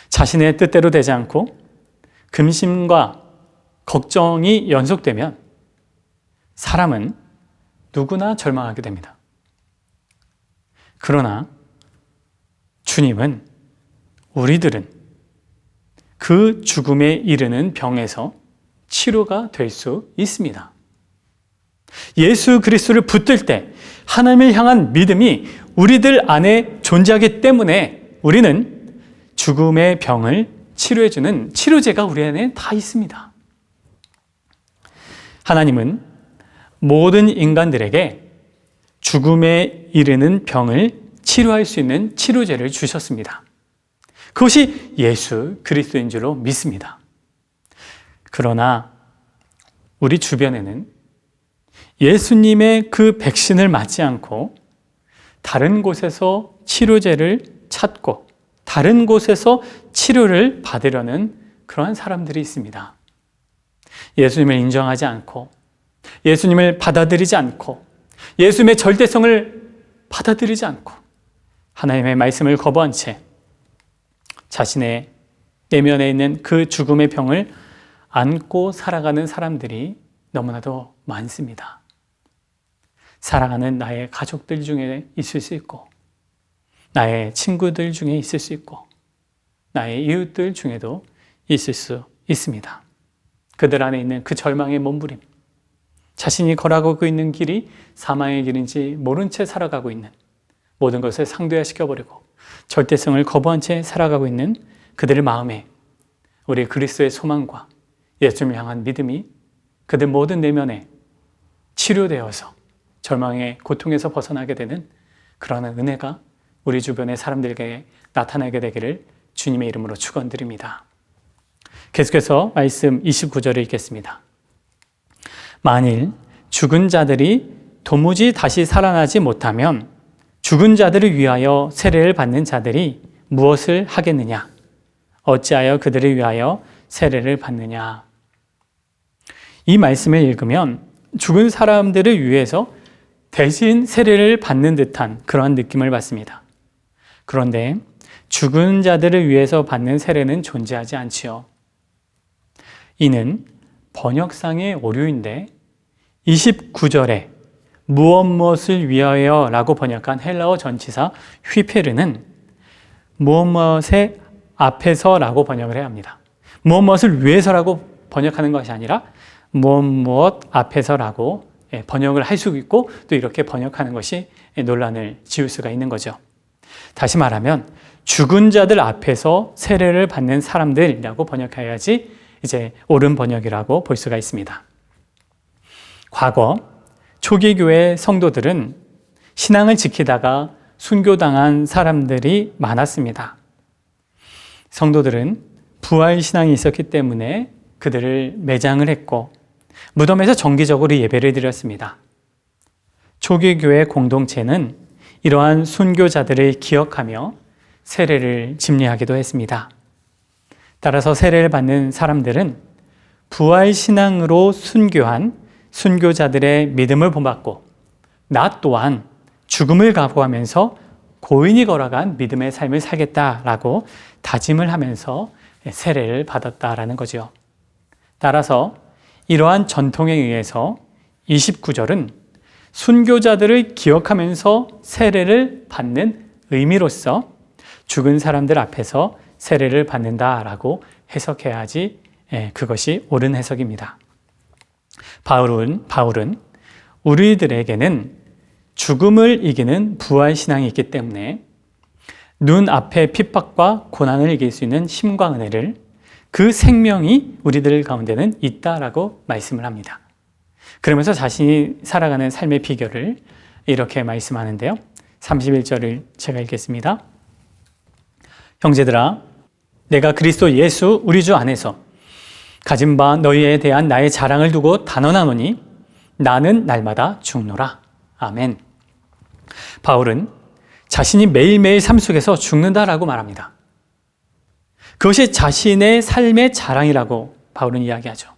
자신의 뜻대로 되지 않고 근심과 걱정이 연속되면 사람은 누구나 절망하게 됩니다. 그러나 주님은, 우리들은 그 죽음에 이르는 병에서 치료가 될 수 있습니다. 예수 그리스도를 붙들 때 하나님을 향한 믿음이 우리들 안에 존재하기 때문에 우리는 죽음의 병을 치료해주는 치료제가 우리 안에 다 있습니다. 하나님은 모든 인간들에게 죽음에 이르는 병을 치료할 수 있는 치료제를 주셨습니다. 그것이 예수 그리스도인 줄로 믿습니다. 그러나 우리 주변에는 예수님의 그 백신을 맞지 않고 다른 곳에서 치료제를 찾고 다른 곳에서 치료를 받으려는 그러한 사람들이 있습니다. 예수님을 인정하지 않고 예수님을 받아들이지 않고 예수님의 절대성을 받아들이지 않고 하나님의 말씀을 거부한 채 자신의 내면에 있는 그 죽음의 병을 안고 살아가는 사람들이 너무나도 많습니다. 사랑하는 나의 가족들 중에 있을 수 있고 나의 친구들 중에 있을 수 있고 나의 이웃들 중에도 있을 수 있습니다. 그들 안에 있는 그 절망의 몸부림, 자신이 걸어가고 있는 길이 사망의 길인지 모른 채 살아가고 있는, 모든 것을 상대화시켜버리고 절대성을 거부한 채 살아가고 있는 그들의 마음에 우리 그리스도의 소망과 예수님을 향한 믿음이 그들 모든 내면에 치료되어서 절망의 고통에서 벗어나게 되는 그러한 은혜가 우리 주변의 사람들에게 나타나게 되기를 주님의 이름으로 축원드립니다. 계속해서 말씀 29절을 읽겠습니다. 만일 죽은 자들이 도무지 다시 살아나지 못하면 죽은 자들을 위하여 세례를 받는 자들이 무엇을 하겠느냐? 어찌하여 그들을 위하여 세례를 받느냐? 이 말씀을 읽으면 죽은 사람들을 위해서 대신 세례를 받는 듯한 그러한 느낌을 받습니다. 그런데 죽은 자들을 위해서 받는 세례는 존재하지 않지요. 이는 번역상의 오류인데 29절에 무엇을 위하여 라고 번역한 헬라어 전치사 휘페르는 무엇의 앞에서 라고 번역을 해야 합니다. 무엇을 위해서라고 번역하는 것이 아니라 무엇 앞에서라고 번역을 할 수 있고 또 이렇게 번역하는 것이 논란을 지울 수가 있는 거죠. 다시 말하면 죽은 자들 앞에서 세례를 받는 사람들이라고 번역해야지 이제 옳은 번역이라고 볼 수가 있습니다. 과거 초기 교회 성도들은 신앙을 지키다가 순교당한 사람들이 많았습니다. 성도들은 부활 신앙이 있었기 때문에 그들을 매장을 했고 무덤에서 정기적으로 예배를 드렸습니다. 초기 교회 공동체는 이러한 순교자들을 기억하며 세례를 집례하기도 했습니다. 따라서 세례를 받는 사람들은 부활 신앙으로 순교한 순교자들의 믿음을 본받고 나 또한 죽음을 각오하면서 고인이 걸어간 믿음의 삶을 살겠다라고 다짐을 하면서 세례를 받았다라는 거죠. 따라서 이러한 전통에 의해서 29절은 순교자들을 기억하면서 세례를 받는 의미로서 죽은 사람들 앞에서 세례를 받는다라고 해석해야지 그것이 옳은 해석입니다. 바울은 우리들에게는 죽음을 이기는 부활신앙이 있기 때문에 눈앞의 핍박과 고난을 이길 수 있는 힘과 은혜를 그 생명이 우리들 가운데는 있다라고 말씀을 합니다. 그러면서 자신이 살아가는 삶의 비결을 이렇게 말씀하는데요. 31절을 제가 읽겠습니다. 형제들아, 내가 그리스도 예수 우리 주 안에서 가진 바 너희에 대한 나의 자랑을 두고 단언하노니 나는 날마다 죽노라. 아멘. 바울은 자신이 매일매일 삶 속에서 죽는다라고 말합니다. 그것이 자신의 삶의 자랑이라고 바울은 이야기하죠.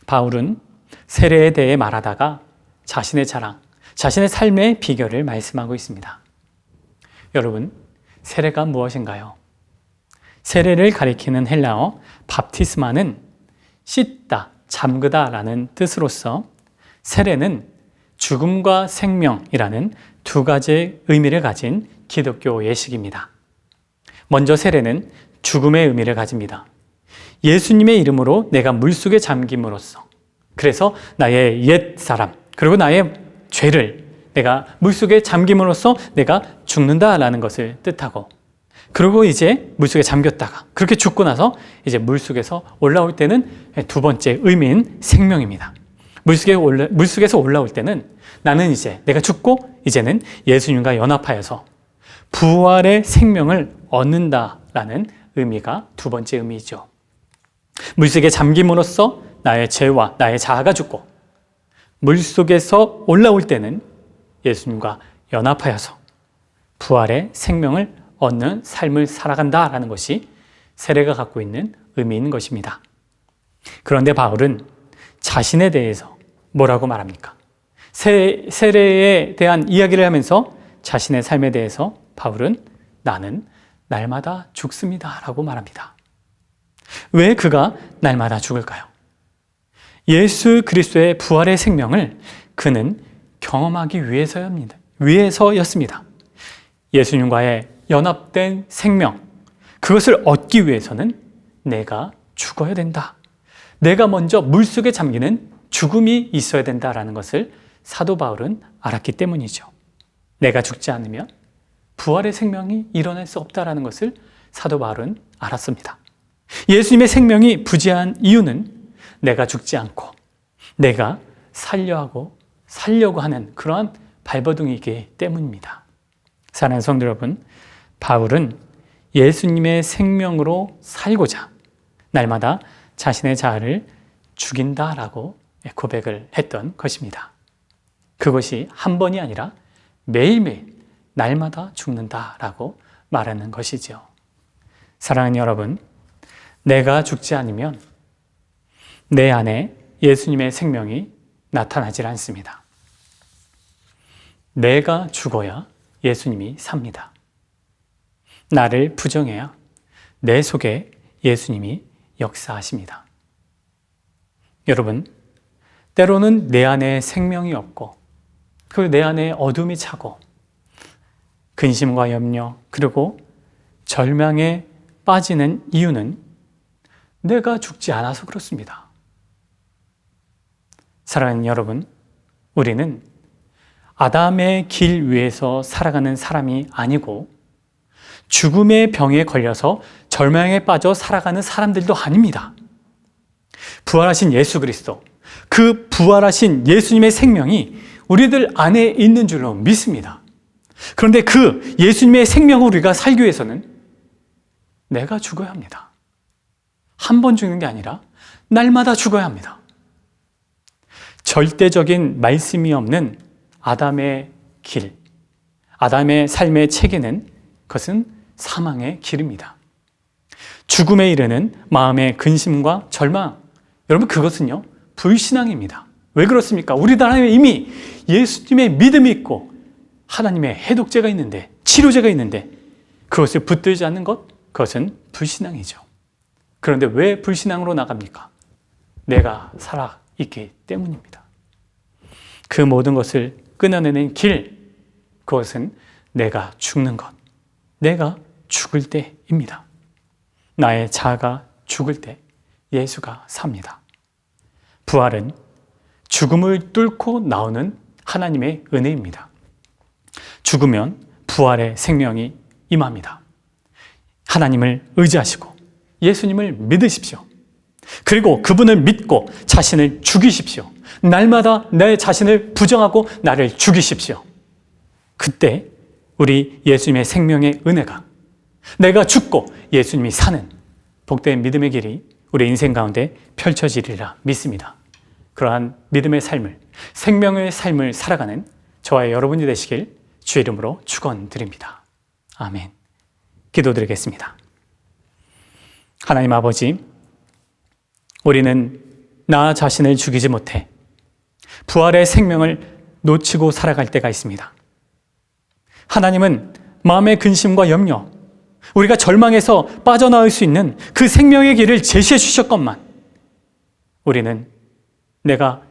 바울은 세례에 대해 말하다가 자신의 자랑, 자신의 삶의 비결을 말씀하고 있습니다. 여러분, 세례가 무엇인가요? 세례를 가리키는 헬라어 밥티스마는 씻다, 잠그다라는 뜻으로서 세례는 죽음과 생명이라는 두 가지의 의미를 가진 기독교 예식입니다. 먼저 세례는 죽음의 의미를 가집니다. 예수님의 이름으로 내가 물속에 잠김으로써, 그래서 나의 옛 사람 그리고 나의 죄를 내가 물속에 잠김으로써 내가 죽는다라는 것을 뜻하고, 그리고 이제 물속에 잠겼다가 그렇게 죽고 나서 이제 물속에서 올라올 때는 두 번째 의미인 생명입니다. 물속에서 올라올 때는 나는 이제 내가 죽고 이제는 예수님과 연합하여서 부활의 생명을 얻는다라는 의미가 두 번째 의미이죠. 물속에 잠김으로써 나의 죄와 나의 자아가 죽고, 물속에서 올라올 때는 예수님과 연합하여서 부활의 생명을 얻는 삶을 살아간다라는 것이 세례가 갖고 있는 의미인 것입니다. 그런데 바울은 자신에 대해서 뭐라고 말합니까? 세례에 대한 이야기를 하면서 자신의 삶에 대해서 바울은 나는 날마다 죽습니다 라고 말합니다. 왜 그가 날마다 죽을까요? 예수 그리스도의 부활의 생명을 그는 경험하기 위해서였습니다. 예수님과의 연합된 생명, 그것을 얻기 위해서는 내가 죽어야 된다. 내가 먼저 물속에 잠기는 죽음이 있어야 된다라는 것을 사도 바울은 알았기 때문이죠. 내가 죽지 않으면 부활의 생명이 일어날 수 없다라는 것을 사도 바울은 알았습니다. 예수님의 생명이 부재한 이유는 내가 죽지 않고 내가 살려고 하는 그러한 발버둥이기 때문입니다. 사랑하는 성도 여러분, 바울은 예수님의 생명으로 살고자 날마다 자신의 자아를 죽인다라고 고백을 했던 것입니다. 그것이 한 번이 아니라 매일매일 날마다 죽는다라고 말하는 것이죠. 사랑하는 여러분, 내가 죽지 않으면 내 안에 예수님의 생명이 나타나질 않습니다. 내가 죽어야 예수님이 삽니다. 나를 부정해야 내 속에 예수님이 역사하십니다. 여러분, 때로는 내 안에 생명이 없고 그리고 내 안에 어둠이 차고 근심과 염려 그리고 절망에 빠지는 이유는 내가 죽지 않아서 그렇습니다. 사랑하는 여러분, 우리는 아담의 길 위에서 살아가는 사람이 아니고 죽음의 병에 걸려서 절망에 빠져 살아가는 사람들도 아닙니다. 부활하신 예수 그리스도, 그 부활하신 예수님의 생명이 우리들 안에 있는 줄로 믿습니다. 그런데 그 예수님의 생명을 우리가 살기 위해서는 내가 죽어야 합니다. 한 번 죽는 게 아니라 날마다 죽어야 합니다. 절대적인 말씀이 없는 아담의 길, 아담의 삶의 체계는 그것은 사망의 길입니다. 죽음에 이르는 마음의 근심과 절망, 여러분 그것은요 불신앙입니다. 왜 그렇습니까? 우리들 안에 이미 예수님의 믿음이 있고 하나님의 해독제가 있는데, 치료제가 있는데 그것을 붙들지 않는 것, 그것은 불신앙이죠. 그런데 왜 불신앙으로 나갑니까? 내가 살아있기 때문입니다. 그 모든 것을 끊어내는 길, 그것은 내가 죽는 것, 내가 죽을 때입니다. 나의 자아가 죽을 때 예수가 삽니다. 부활은 죽음을 뚫고 나오는 하나님의 은혜입니다. 죽으면 부활의 생명이 임합니다. 하나님을 의지하시고 예수님을 믿으십시오. 그리고 그분을 믿고 자신을 죽이십시오. 날마다 내 자신을 부정하고 나를 죽이십시오. 그때 우리 예수님의 생명의 은혜가, 내가 죽고 예수님이 사는 복된 믿음의 길이 우리 인생 가운데 펼쳐지리라 믿습니다. 그러한 믿음의 삶을, 생명의 삶을 살아가는 저와 여러분이 되시길 주의 이름으로 축원드립니다. 아멘. 기도드리겠습니다. 하나님 아버지, 우리는 나 자신을 죽이지 못해 부활의 생명을 놓치고 살아갈 때가 있습니다. 하나님은 마음의 근심과 염려, 우리가 절망에서 빠져나올 수 있는 그 생명의 길을 제시해 주셨건만 우리는 내가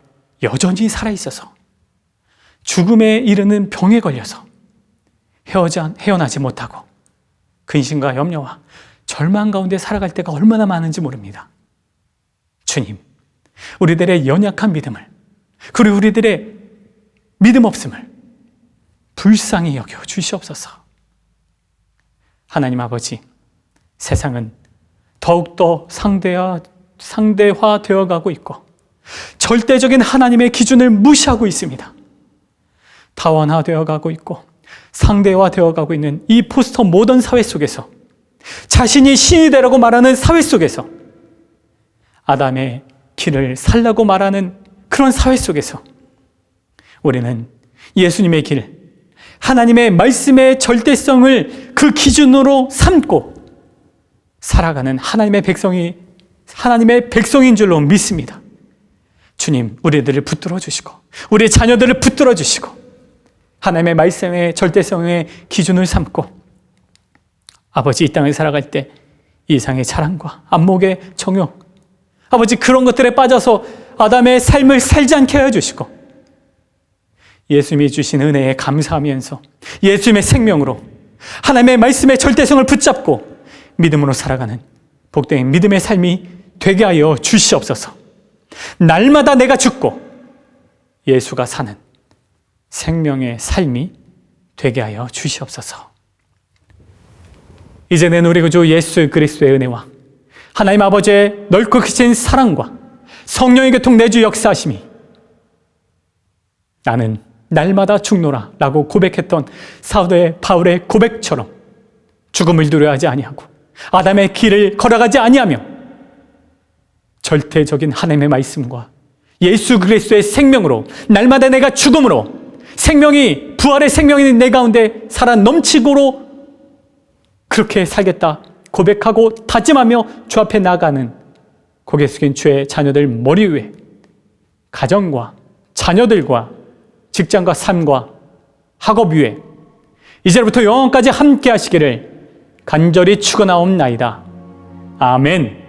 여전히 살아있어서 죽음에 이르는 병에 걸려서 헤어나지 못하고 근심과 염려와 절망 가운데 살아갈 때가 얼마나 많은지 모릅니다. 주님, 우리들의 연약한 믿음을, 그리고 우리들의 믿음 없음을 불쌍히 여겨 주시옵소서. 하나님 아버지, 세상은 더욱더 상대화되어 가고 있고 절대적인 하나님의 기준을 무시하고 있습니다. 타원화되어 가고 있고 상대화되어 가고 있는 이 포스터 모던 사회 속에서, 자신이 신이 되라고 말하는 사회 속에서, 아담의 길을 살라고 말하는 그런 사회 속에서 우리는 예수님의 길, 하나님의 말씀의 절대성을 그 기준으로 삼고 살아가는 하나님의 백성인 줄로 믿습니다. 주님, 우리들을 붙들어 주시고 우리 자녀들을 붙들어 주시고 하나님의 말씀의 절대성의 기준을 삼고 아버지, 이 땅을 살아갈 때 이상의 자랑과 안목의 정욕, 아버지, 그런 것들에 빠져서 아담의 삶을 살지 않게 하여 주시고 예수님이 주신 은혜에 감사하면서 예수님의 생명으로 하나님의 말씀의 절대성을 붙잡고 믿음으로 살아가는 복된 믿음의 삶이 되게 하여 주시옵소서. 날마다 내가 죽고 예수가 사는 생명의 삶이 되게 하여 주시옵소서. 이제는 우리 구주 예수 그리스도의 은혜와 하나님 아버지의 넓고 크신 사랑과 성령의 교통 내주 역사하심이, 나는 날마다 죽노라 라고 고백했던 사도 바울의 고백처럼 죽음을 두려워하지 아니하고 아담의 길을 걸어가지 아니하며 절대적인 하나님의 말씀과 예수 그리스도의 생명으로 날마다 내가 죽음으로 생명이, 부활의 생명이 내 가운데 살아 넘치고로 그렇게 살겠다 고백하고 다짐하며 주 앞에 나가는 고개 숙인 주의 자녀들 머리 위에 가정과 자녀들과 직장과 삶과 학업 위에 이제부터 영원까지 함께 하시기를 간절히 축원하옵나이다. 아멘.